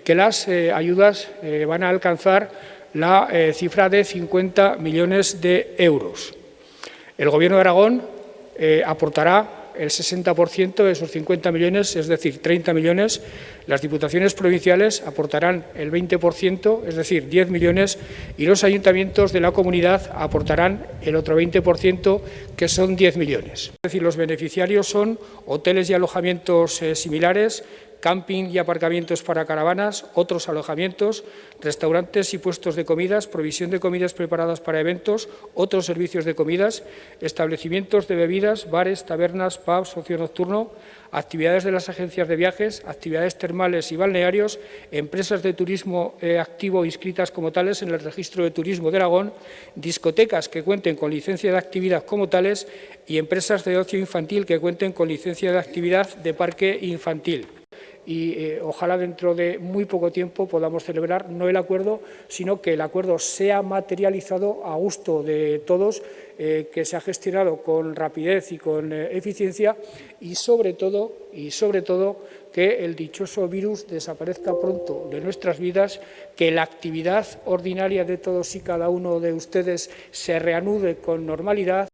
que las ayudas van a alcanzar la cifra de 50 millones de euros. El Gobierno de Aragón aportará el 60% de esos 50 millones, es decir, 30 millones. Las diputaciones provinciales aportarán el 20%, es decir, 10 millones, y los ayuntamientos de la comunidad aportarán el otro 20%, que son 10 millones. Es decir, los beneficiarios son hoteles y alojamientos similares, camping y aparcamientos para caravanas, otros alojamientos, restaurantes y puestos de comidas, provisión de comidas preparadas para eventos, otros servicios de comidas, establecimientos de bebidas, bares, tabernas, pubs, ocio nocturno, actividades de las agencias de viajes, actividades termales y balnearios, empresas de turismo activo inscritas como tales en el Registro de Turismo de Aragón, discotecas que cuenten con licencia de actividad como tales y empresas de ocio infantil que cuenten con licencia de actividad de parque infantil. Y ojalá dentro de muy poco tiempo podamos celebrar no el acuerdo, sino que el acuerdo sea materializado a gusto de todos, que se ha gestionado con rapidez y con eficiencia y sobre todo que el dichoso virus desaparezca pronto de nuestras vidas, que la actividad ordinaria de todos y cada uno de ustedes se reanude con normalidad.